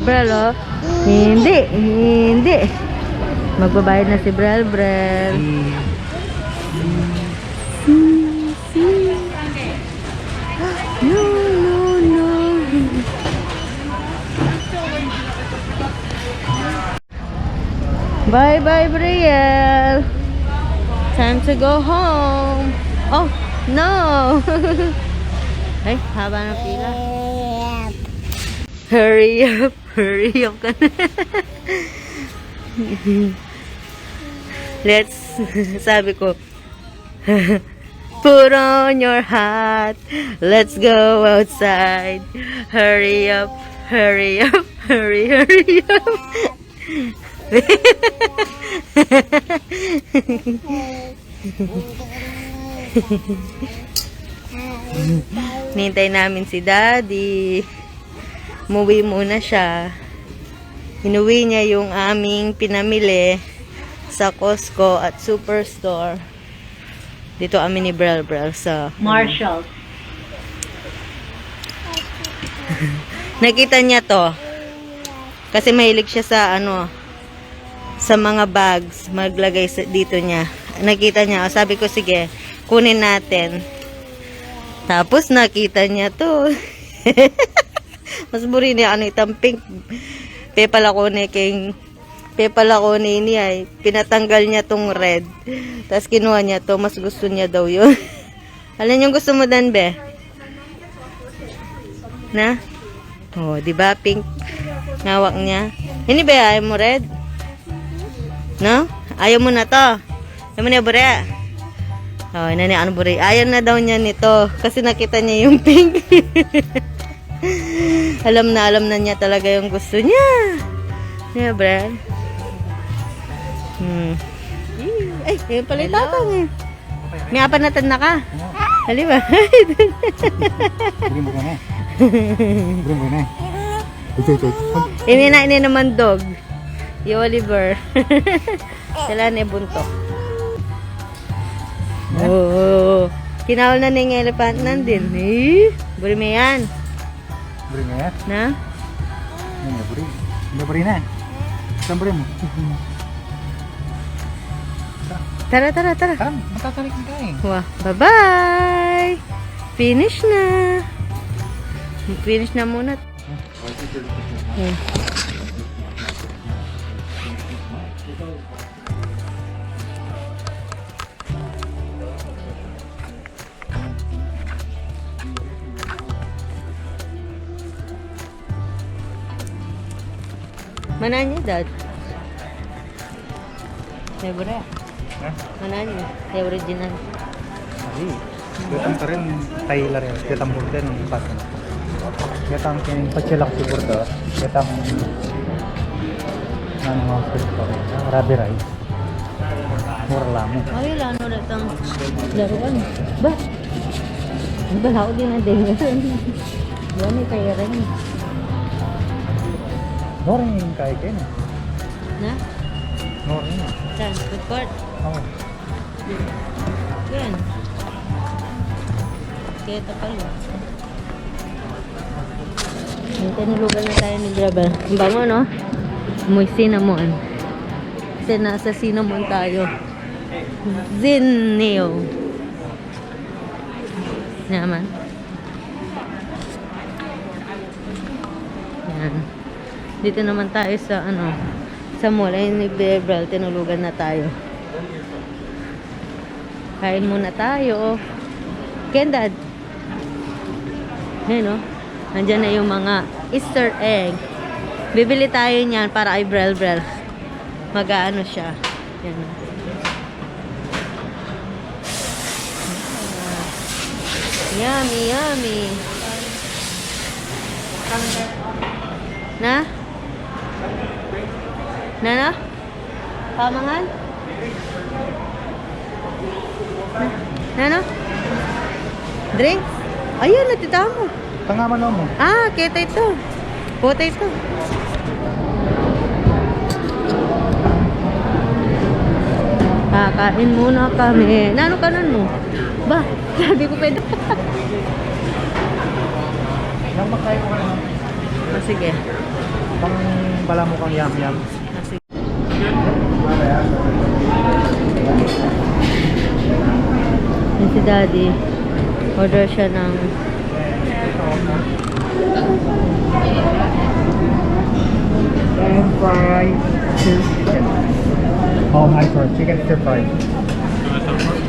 Brel, oh. Hindi. Magbabayad na si Brel. No. Bye, Brielle. Time to go home. Oh, no. Ay, haba ng pila. Hurry up ka na. Sabi ko, put on your hat. Let's go outside. Hurry up. Hurry up. Nintay namin si Daddy. Umuwi muna siya. Inuwi niya yung aming pinamili sa Costco at Superstore. Dito kami ni Brel sa Marshall. nakita niya to. Kasi mahilig siya sa sa mga bags, maglagay dito niya. Nakita niya, sabi ko sige, kunin natin. Tapos nakita niya to. Mas buri niya itang pink. Pepala ko ni niya, pinatanggal niya tong red. Tapos kinuha niya to, mas gusto niya daw yun. Alin yung gusto mo dan, be? Na? Oh, di ba pink? Ngawak niya. Ini be, ayaw mo red? No? Ayaw mo na to. Ayaw mo na bure. Oh, inani bure. Ayaw na daw niya nito kasi nakita niya yung pink. alam na niya talaga yung gusto niya. Yeah, Brad. Ay, yun pala yung tatang eh. May apa na tanda ka? Hali ba? Bring mo na. Ini naman dog. Yung Oliver. Sila na buntok. Oh. Kinawal na ng elephant nandin. Eh, buri mo yan. Bring mo yan? Na? Buri na. Saan buri mo? Tara. Matatarik na tayo. Wah, bye-bye. Finish na. Finish na muna. Mana niya, Dad? Libre. Mana niya? Yung original. Ay, datang ka rin Tyler yun. Datang burda ng pasan. Datang kini pacilak si burda. Datang mga spirito. Rabi rice. Mura lamo. Ay, lano na itang laruan. Ba? Balaw din na din. Yan may kaya rin. Noring yung kaya kayo. Na? Noring na. Saan? Food court? Oo. Yan. Kaya tapal. Tinulugan na tayo ni Brabel. Ang bango, no? Amoy cinnamon. Kasi nasa cinnamon tayo. Zineo. Naman. Yan. Dito naman tayo sa sa mall. Ayun ni Brabel. Tinulugan na tayo. Kain muna tayo. Kendad. Ayan, no? Nandyan na yung mga Easter egg. Bibili tayo niyan para ay Brel. Mag-aano siya. Yan. Yummy. Na? Pamangan? Na? Drinks? Ayun, natita mo. Tangaman mo. Ah, kita ito. Puta ito. Kakain muna kami. Nano ka nun mo? Ba, sabi ko pwede. Nang makain ko ka naman. Sige. Pang bala mo kang yam-yam. Kasi yun si daddy, order siya ng Fry, chicken. Oh, my first chicken stir fry.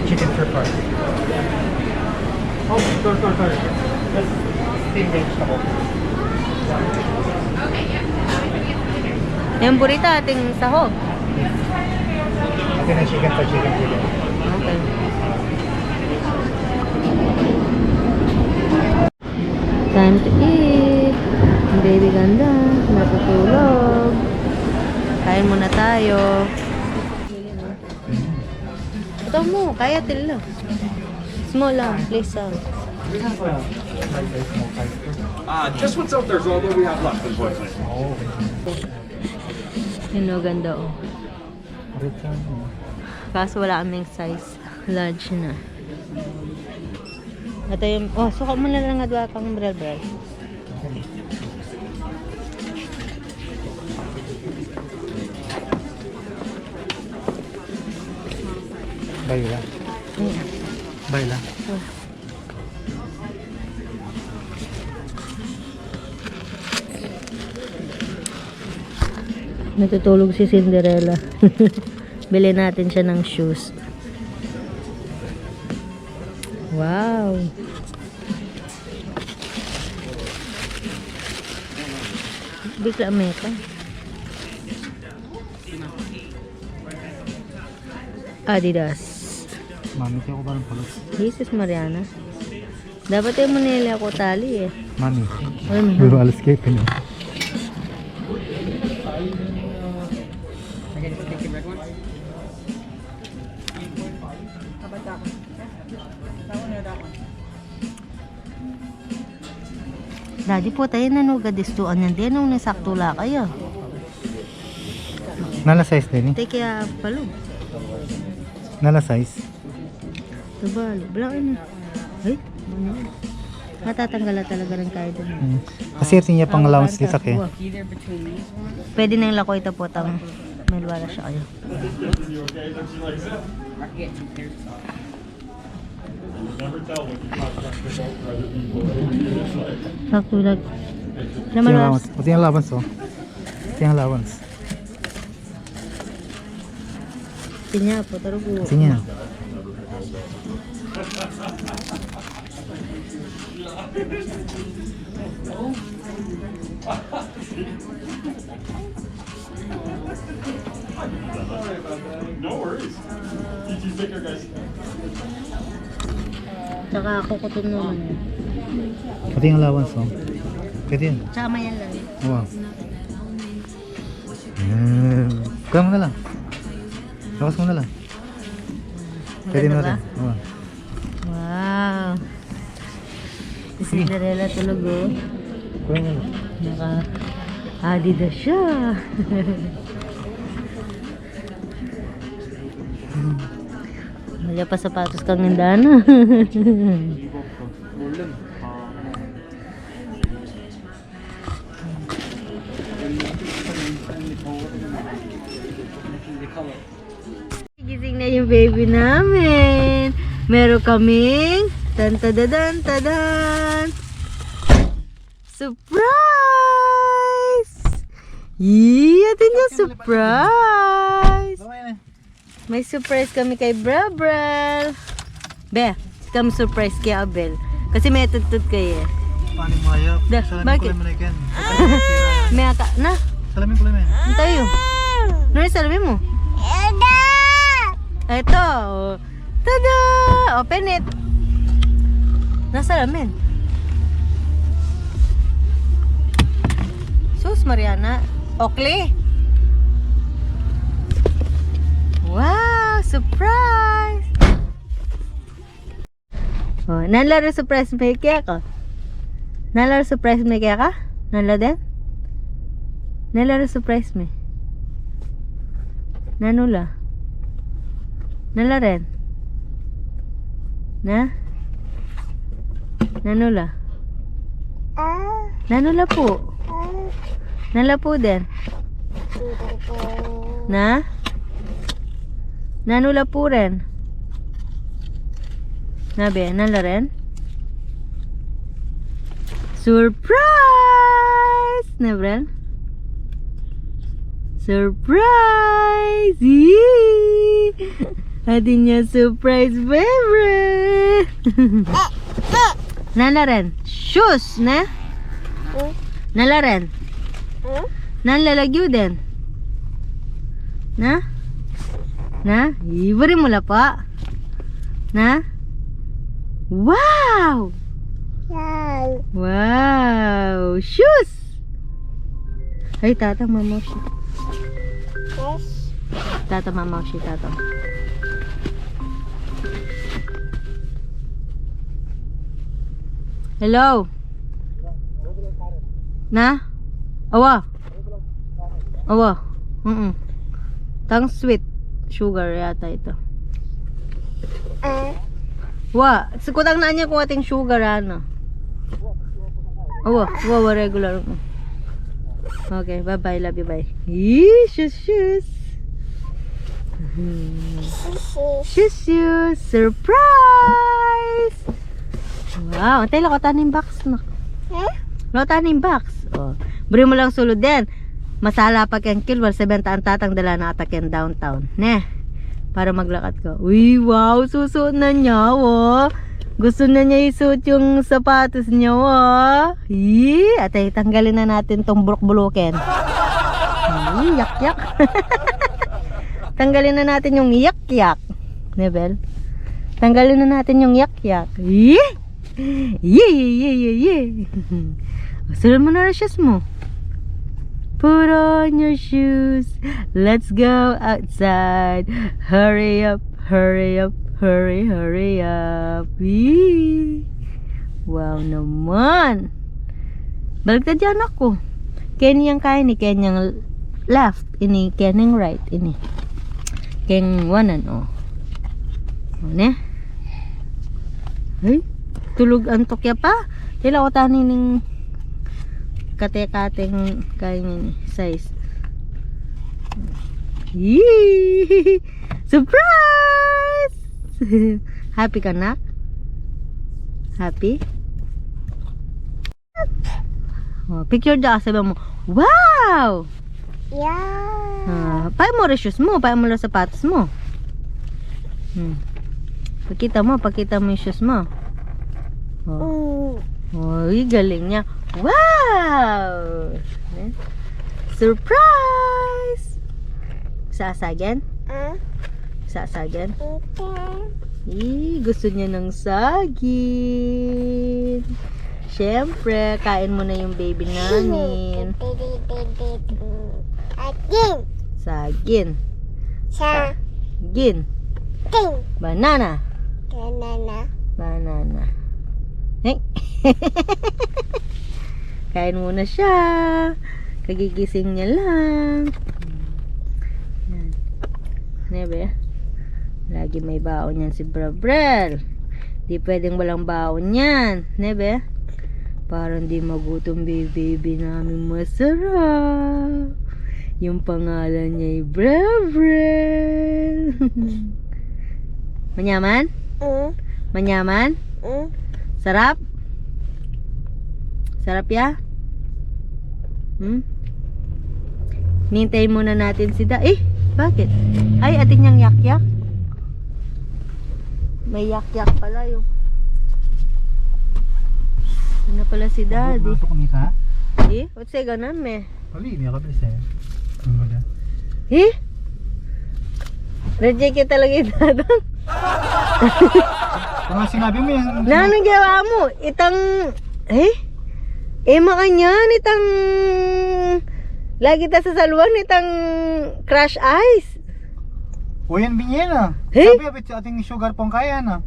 Chicken stir fry. Oh, sorry. Just steamed vegetable. yung burrito ating sahog. Ito na chicken to chicken. Okay. Time to eat. Ang baby ganda, natutulog. Kain muna tayo. Ito mo, kaya tila. Small lang, please lang. Just what's out there's all that we have left, unfortunately. Oh, Yun o, ganda o. Kaso wala kaming size. Large na. Ito yung, oh, suka mo na lang adwa kang brel-brel. Baila. Baila. Natutulog si Cinderella. Bili natin siya ng shoes. Wow. Bigla meka. Adidas. Mami, kaya ko ba ng palos? Jesus Mariana. Dapat yung manili ako tali eh. Mami. Ay, mahal. Pero alas kayo ka niya. Daddy po tayo nanugadestuan yan din nung nasaktula kayo. Nala size din eh. Take kaya palo. Nala size. Tabalo. Balakin na. Ay, ano? Matatanggal na talaga ng kaya dun. Kasi ito niya pang allowance dito kay. Pwede na yung lako ito po tang may wala siya kayo. Saktulag. Ito yung allowance. Ito yung allowance oh. Ito yung allowance. Tinya po, taro po. Kasi niya. No worries. You take care, guys. Tsaka ako kutin naman. Ito yung allowance oh. Pwede yan. Tsaka mayan lang. Wow. Kaya mo na lang. Lakas mo na lang. Pwede na Maganda rin. ba? Oo. Wow. Si Cinderella tulog oh. Kuya mo na. Naka Adidas siya. Wala pa sapatos kang nandana. Gising na yung baby namin. Meron kaming tan-tadadan tadan. Surprise! Yee! Atin yung surprise! May surprise kami kay Brabrel. Be, kami surprise kay Abel. Kasi may tutut kayo eh. Paano mo hayap? Da, bakit? Salamin ko lang yan. May aka, na, Salamin ko lang yan. ano tayo? Ano yung salamin mo? Ito. Oh. Tada! Open it. Nasa salamin. Sus, Mariana. Oakley. Wow! Surprise! Oh, nalaro surprise may kaya ka? Nalaro surprise may kaya ka? Nalaro din? Nalaro surprise may? Nanula? Nala rin? Na? Nanula? Nanula po? Nalapo din. Na? Nanulapo rin. Nabe, nala rin? Surprise! Nebren? Surprise! Yee! Atin niya surprise favorite! Nala rin? Shoes, na? Nala rin? Nalalagyo din? Na? Na? Ibari mo la pa? Na? Wow! Wow! Shoes! Ay, tata, mamaw siya. Tata, mamaw siya, tata. Hello? Na? Awa? Awa? Tang sweet sugar yata ito. Wa, sikutang na niya kung ating sugar ano. Wa regular. Okay, bye-bye, love you, bye. Yee, shoes. Shoes, surprise! Wow, antay lang ko taning box na. Taning box. Oh, beri mo lang sulod din. Masala pa kang kilwal, 70 ang tatang dala na atak yan downtown. Ne, para maglakad ka. Uy, wow, susuot na niya, oh. Gusto na niya isuot yung sapatos niya, oh. Yee, atay, tanggalin na natin tong bulok-bulukin. Yak-yak. Tanggalin na natin yung yak-yak. Nebel? Tanggalin na natin yung yak-yak. Yee! Yee! Sulat mo na shoes mo. Put on your shoes. Let's go outside. Hurry up. Hurry up. Yee! Wow naman. Baligtad yan ako. Kenyang kaya ni Kenyang left. Ini Kenyang right. Ini Keng wanan oh. Ne? Ay, tulog antok ya pa. Tila ko tani ning kate-kateng kaya ni size. Yee! Surprise! Happy ka na? Happy? Oh, picture da sabi mo. Wow! Paano mo rin shoes mo? Paano mo rin sapatos mo? Pakita mo yung shoes mo. Uy, galing niya. Wow! Surprise! Sasagyan? Sasagyan? Gusto niya ng saging. Siyempre, kain mo na yung baby namin. Sagin. Sagin. Banana. Banana. Hey. Kain muna siya. Kagigising niya lang. Yan. Nebe. Lagi may baon yan si Brabrel. Di pwedeng walang baon yan. Nebe. Parang di magutom baby namin masarap. Yung pangalan niya ay Brabrel. Manyaman? Manyaman? Sarap? Sarap ya? Nintayin muna natin si bakit? Ay, ating niyang yak-yak. May yak-yak pala yung. Ano pala si daddy? Masuk ni ka? What's say ganan me? Pali, niya ka bisa. Reject kita talaga yung dadang. Kung sinabi mo yan. Nanong gawa mo? Itang makanyan itang lagi ta sa saluan itang crush ice. O yan binyen na. Eh? Sabi abit sa ating sugar pong kaya na.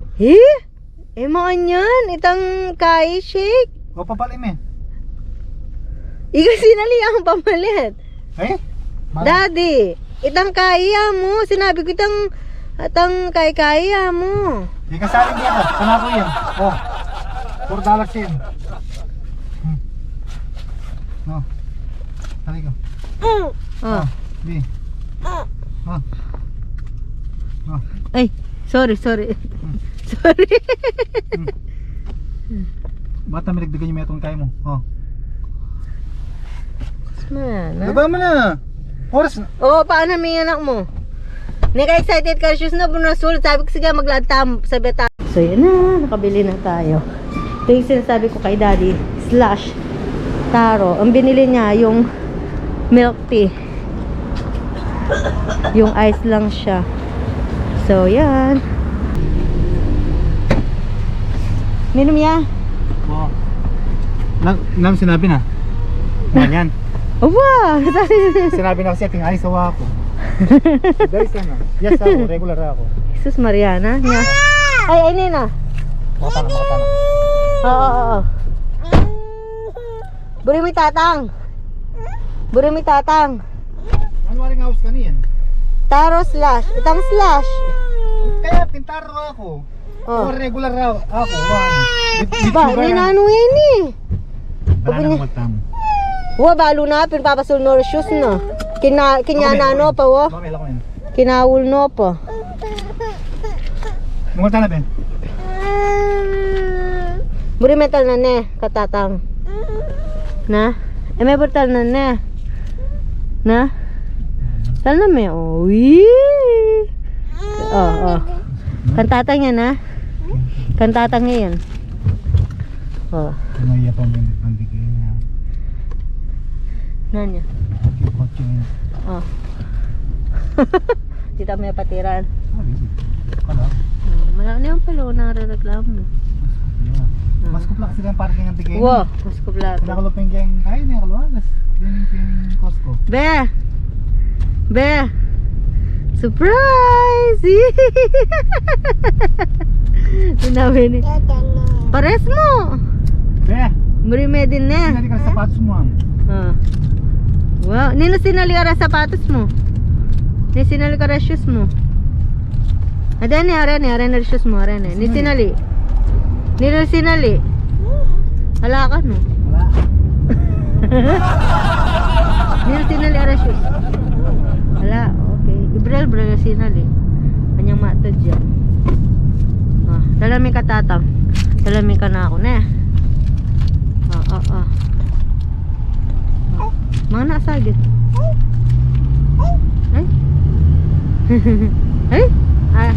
Makanyan itang kai shake. O papalim eh. Ika sinali ang pamalit. Daddy, itang kaya mo. Sinabi ko itang kaya mo. Di ka saling niya ka. Sana ko yan. Oh. $4 yan. Halika. Oh. B. Ah. Ay, sorry. Sorry. Bata, may nagdagan yung metong kaya mo. Oh. Man, Laba mo na. Oras na. Oo, paano may anak mo? Naka-excited ka, shoes na bunasul. Sabi ko, sige, maglatam sa beta. So, yun na. Nakabili na tayo. Ito yung sinasabi ko kay Daddy. Slash Taro. Ang binili niya, yung milk tea. Yung ice lang siya. So, yan. Minom niya. Oo. Nang sinabi na. Ganyan. Uwa! Sinabi na kasi ating ay sawa ako. Dahil sana. Yes ako, regular ako. Jesus Mariana. Niya. Ay, Nina. Makata na. Oo. Buri mi tatang. Ano waring house ka niyan? Taro slash. Itang slash. Kaya pintaro ako. Oh. Regular ako. Ba, ninano yan eh. Wala nang matamo. Wa, balo na. Pinpapasul no shoes no. Kinyana no pa wo. Mamela ko yun. Kinawul no pa. Mungot na Ben. Buri metal na ne. Katatang. Na? May portal na ne. Na? Tal na me. Oh, wee. Oh. Kantatang yan ha. Kantatang yan. Oh. Ano iya pa yung pambigay na. Nanya. Kotse yun. Oh. Dito may patiran. Kala. Malaki na yung palo na reklamo. Mas kupla kasi lang parking ang tigay. Wow, mas kublado. Nakalupin kayang ay na kaluwagas. Din yung Costco. Be. Surprise! Sinabi ni. Pares mo. Be. Marime din na. Sinali ka sa sapatos mo ang. Ah. Wow, nino sinali ka sa sapatos mo? Ni sinali ka sa shoes mo? Ada ni are na shoes mo are ni sinali. Nino sinali? Hala ka no. Wala. Nino sinali are shoes. Hala, okay. Ibrel sinali. Kanyang matod dyan. Ah, talami ka tatang. Talami ka na ako na. Mga nasagit. Ay. Ay. Ah.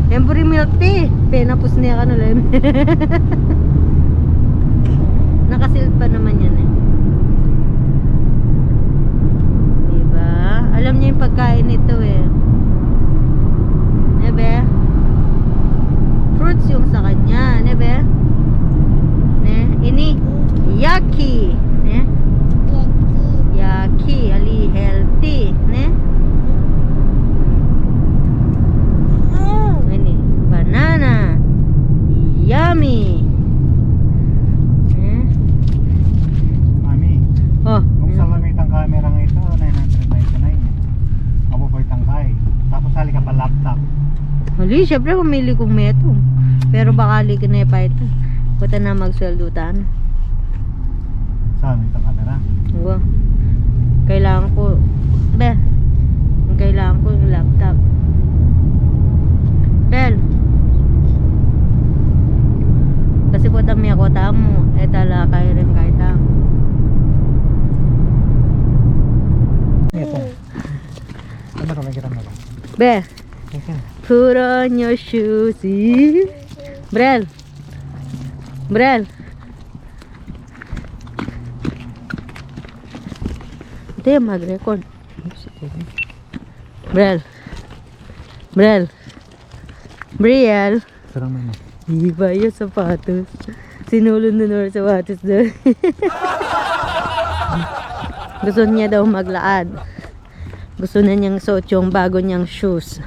Embry milk tea. Pinapos niya ka nila. Nakasilid pa naman yan eh. Diba? Alam niya yung pagkain nito eh. Nebe? Fruits yung sa kanya. Nebe? Ne? Ini? Yaki. Ne? Yaki. Ali healthy. Ne? Ini? Banana. Yummy. Ne? Mami. Oh. Kung sa lamit ang camera ng ito, 999. Abo po itangkay. Tapos sali ka pa laptop. Hali, syempre pumili kong meto. Pero baka li ka na pa ito. Puta na magsweldutan. Sa lamit ang camera. Wow. Kailangan ko. Be. Kailangan ko yung laptop. Bel. Kasi puta may ako tamo. Etala kayo rin kahit tamo. Ito. Ano ka may kiram na ba? Be. Okay. Put on your shoes. Brel. Ito yung mag-record. Briel. Sarang may no. Iba yung sapatos. Sinulod na yung sapatos doon. Gusto niya daw maglaad. Gusto na niyang suot yung bago niyang shoes.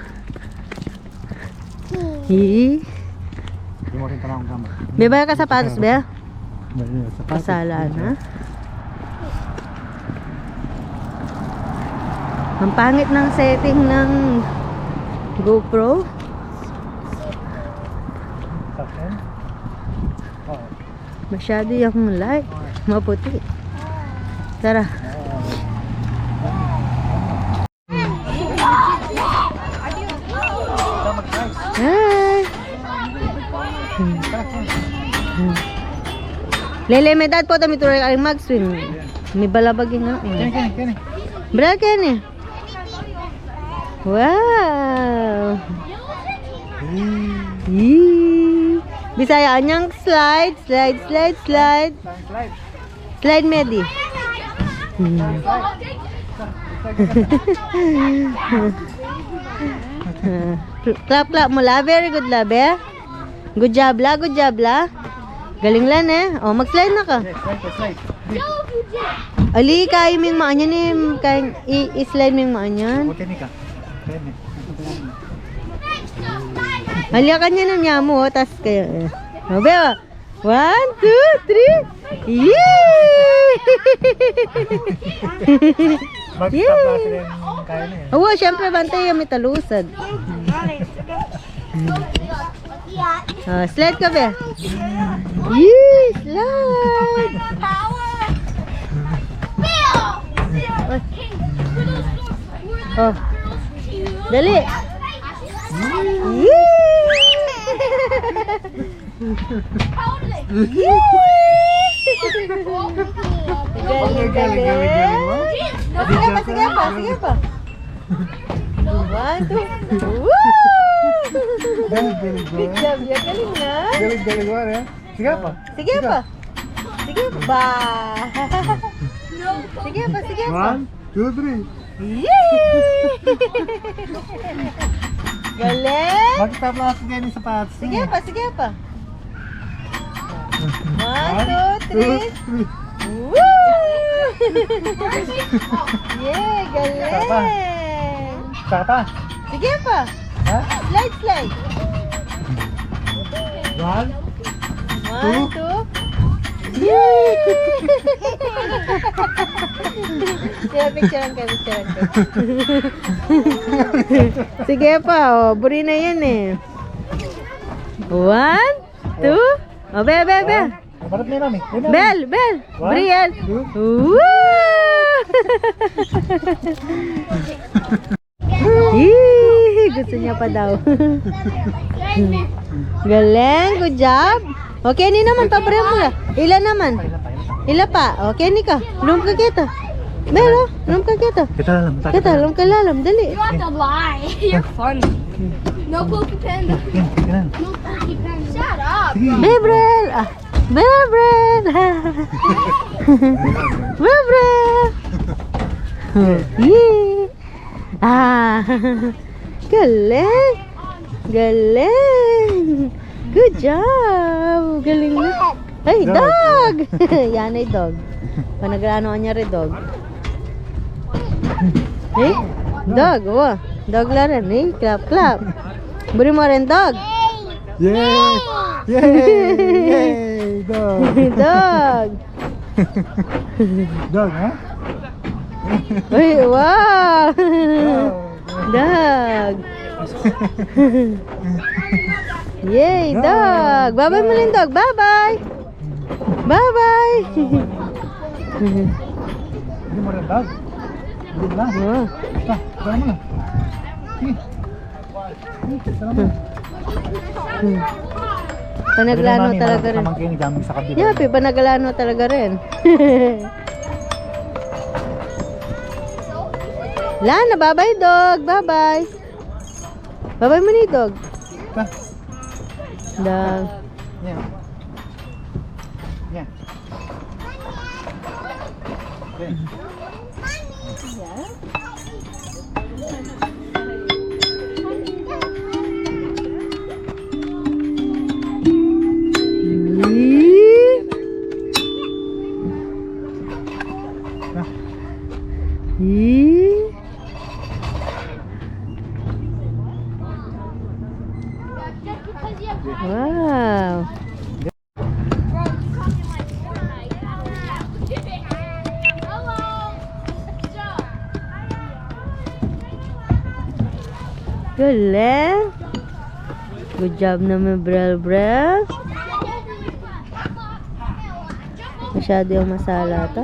Hindi mo rin talang kamar. Beba ka sapatos, be? Sapatos. Kasala na. Ang pangit ng setting ng GoPro. Sakyan? Oo. Masyado yung light. Maputi. Tara. Lele, may dad po kami tuloy ang mag-swim. May balabagin nga. Kani. Brad, kani. Wow! Yee! Bisaya anyang slide. Slide, Medi. Clap mula. Very good, labe. Good job, la. Galing lan eh. Oh, mag-slide na ka. Slide. Ali, kaya ming maanyan eh. Kaya i-slide ming maanyan. Okay ni ka. Kani. Halya ka niya ng nyamo, oh. Tas kayo. Oh, beba. 1, 2, 3. Yee! Mag-stop natin yung kaya na eh. Oo, syempre bantay yung may talusad. Slide ka ba? Yee! Slide! Oh. Dali! Yee! Galing. Sige pa. 1, 2. Woo! Galing. Good job, ya. Galing na. Galing mo eh. Sige pa. Sige pa. Ba. Sige pa. 1, 2, 3. Yee! Galing. Mag-stop lang kasi ganyan sa sapatos. Sige pa. 1, 2, 3. Woo! Yeah, galing. Tapa. Sige pa. Ha? Slide. 1, 1, 2. Yay! Picturean ka. Sige pa, oh. Buri na yan eh. 1, 2. Oh, be. Barat na namin. Bel. Briel. Woo! Yee! Gusto niya pa daw. Galing, good job. Okay, ni naman, pabre mo na. Ila naman. Ila pa. Okay, ni ka. Lum ka kita. Belo, lum ka kita. Kita Lum ka lalam. Dali. You have to lie. You're funny. No Pokey Panda. Yan. No Pokey Panda. Shut up. Bebrel. Bebrel. Bebrel. Yee. Galing. Good job. Galing na. Ay, dog. Yan ay dog. Panagranoan niya rin dog. Eh, dog. Oh. Dog la rin. Eh, clap. Buri mo rin dog. Yay! Dog! Dog. Dog, ha? Uy, wow. Dog. Yay, dog. Bye-bye mo rin, dog. Bye-bye. Hindi mo rin dog? Hindi mo lang? Oh. Tara mo lang. Sige. Tara mo. Panaglano talaga rin. Kamang kinig gaming sa kabila. Yapi, panaglano talaga rin. Lana, bye-bye, dog. Bye-bye. Bye-bye mo ni, dog. Dog. Yan. Yan. Okay. Wow. Galing. Good job naman, Brel. Masyado yung masala ta.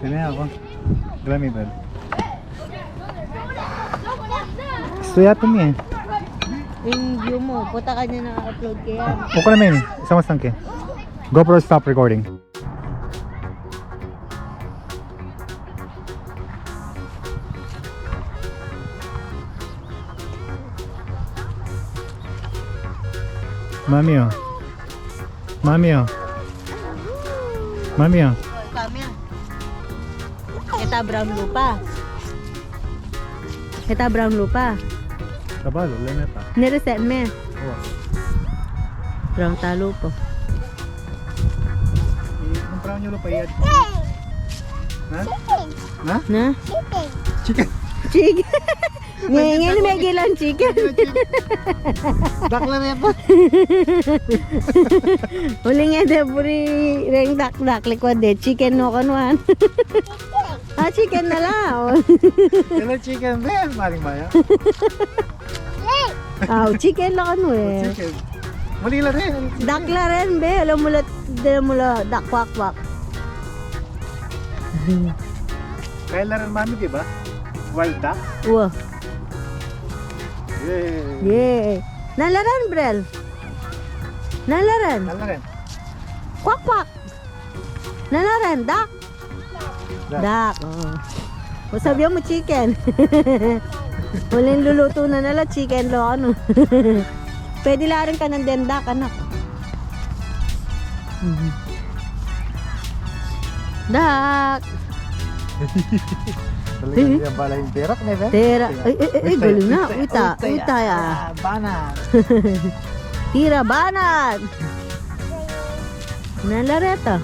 Kaya ako. Grami ba? Gusto yato niya eh. Yung view mo, puta ka niya na-upload kaya. Oka naman yun. Isang mas tangke. GoPro stop recording. Mami oh. Mami oh. Mami oh. Kami ah. Kita brown lupa. Kita brown lupa. Kabalo, lemeta. Nireset me. Oh. Brown talo po. Compraw nyo lupa yan. Ha? Ha? Na? Chicken. Chicken. Ngayon may gilang chicken. Dakla na yan pa. Uling nga de puri reng dak likwad de chicken no kanwan. Ah chicken na lang. Hello chicken ben. Maling maya. Ah chicken lang ano eh. Chicken. Mali lang rin. Dakla rin be. Alam mo la dak kwak kwak. Kaya lang mami diba? Wild duck? Wah. Yay. Yeah. Nalaran brel. Nalaran. Kala rin. Kwak kwak. Nalaran dak. Dak. Dak. Oh. O sabihan mo chicken. Huling luluto na nila chicken lo ano. Pwede la rin ka ng dendak anak. Dak. Talagang yan pala yung perak na ba? Tera. Ay, galing na. Uita ya. Bana. Tira banat. Nalareta.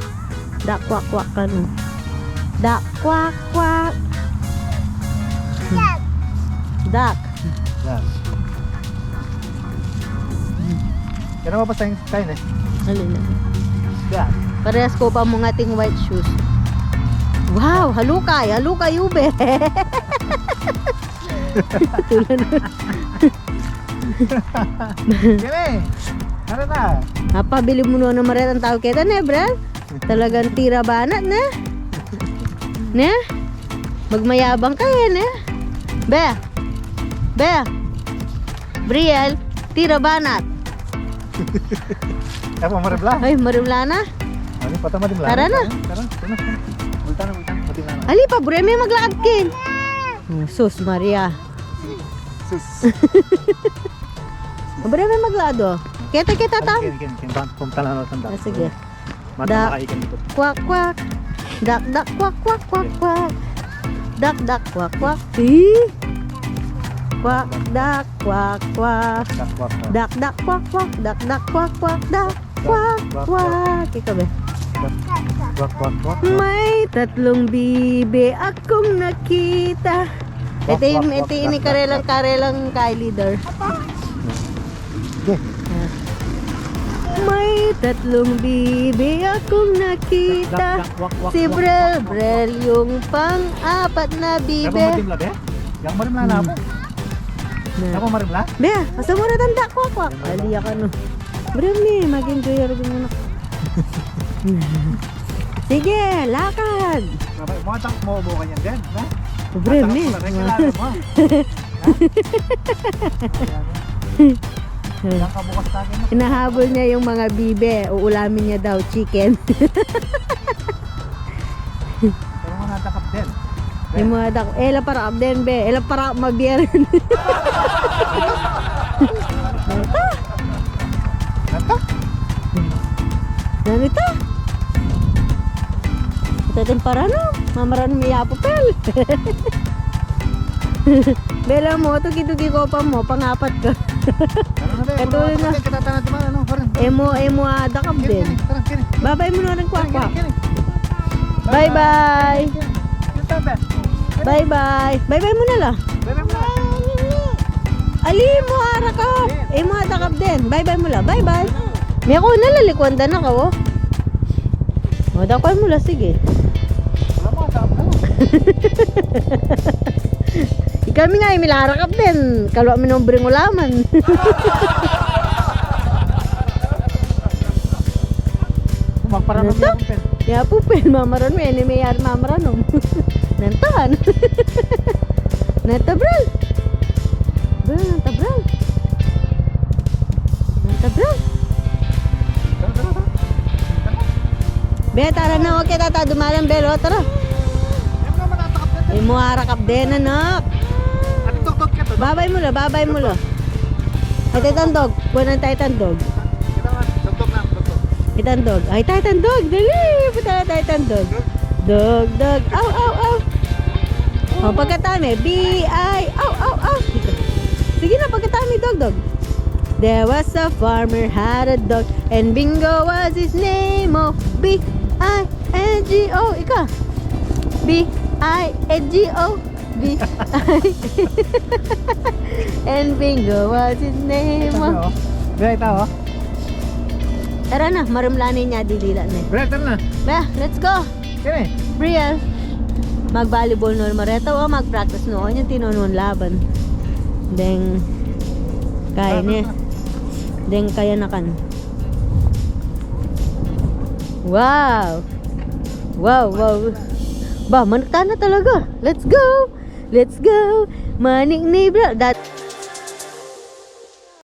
Dak kwak kwak kanu. Dak kwak kwak. Dak. Yan. Kaya naman pa sa kain eh. Alin na. Yan. Parehas ko pa mong ating white shoes. Wow, halukay ube. Gini. Ano na? Napabili mo na maret ang tao kita ne, bro. Talagang tira banat ne. Ne? Magmayabang ka yan eh. Be. Briel, tira banat. Apa maribla? Ay, marimla na. Ano pa tama din lang? Tara na. Tara. Multa na. Mati na. Ali pa, bre, may maglaad kin. Sus, Maria. Sus. Bre, may maglaad oh. Kita tam. Kin. Pumunta na natin Ah, sige. Mata Da- makaikan dito. Kwak, kwak. Dak, kwak, kwak, kwak, kwak. Dak, kwak, kwak. Ih. Kwak, dak, kwak, kwak. Dakwak. Dak, kwak, kwak. Dak, kwak, kwak. Dak, kwak, kwak. Ikaw ba? Dakwak. May tatlong bibe akong nakita. Ito yung ini karelang kay leader. Okay. May tatlong bibe akong nakita. Si Brel yung pang-apat na Apa bibe. marimla be? Yang marimla na ako. Apa marimla? Be, asa mo na tanda kwak. Aliya ka no. Brel ni, mag-enjoy rin mo na. Sige, lakad. Mga tank mo kanyan din, ha? Brel ni. Yang kabukas sa akin. Hinahabol niya yung mga bibe. Uulamin niya daw chicken. Pero mo natakap din. Yung mga dak, ela para abden be, ela para mabiyeren. Nata? Nanita? Itatin para no, mamaran may apopel. Bela mo, tugi-tugi ko pa mo, pangapat ka. Katuloy na. Katatanan di mana no? Parang. Emo ada kabden. Tara, kini. Babay mo na rin kwak. Kini. Bye-bye. Kita be. Bye-bye. Bye-bye mo na la. Bebe mo. Ali mo ara ka. Emo ada kabden. Bye-bye mo la. Bye-bye. May ako nalalikwandan na ka, oh. O, dakoy mo la, sige. Wala mo takap na. Kami nga, imilarakap din. Kalwa mi nombreng ulaman. Magparano mo yung pen. Ya po, pen, mamaron mo. Yan, may yari mamaron. Nantahan. Nantabral. Nanta, bral. Tabra. Tara, tara, tara. Be, tara na. Huwag kita dumalang, Belo. Tara. Yan naman, natakap na dyan. Imuharakap din, anak. At tok-tok ka to. Babay mo lo, babay mo lo. Ay, Titan Dog. Kuha ng Titan Dog. Kita nga, tok-tok na, tok-tok. Titan Dog. Ay, Titan Dog. Dali. Punta na Titan Dog. Dog, dog. Aw, aw, aw. O, pagkatami. B-I. Aw, aw, aw. Sige na, pagkatami. Dog, dog. There was a farmer had a dog and Bingo was his name. Oh, B-I-N-G-O. Ika. B-I-N-G-O. B-I. And Bingo was his name. Sabi, Oh. oh. Bre, ito, oh. Tara na, marumlani niya didila na. Bre, tara na. Ba, let's go. Kini. Brian, mag-volleyball noon mareto o mag-practice noon yung tinunon laban. Deng kaya niya. Deng kaya na kan. Wow. Wow, wow. Ba, manita na talaga. Let's go. Let's go. Manik ni bro. That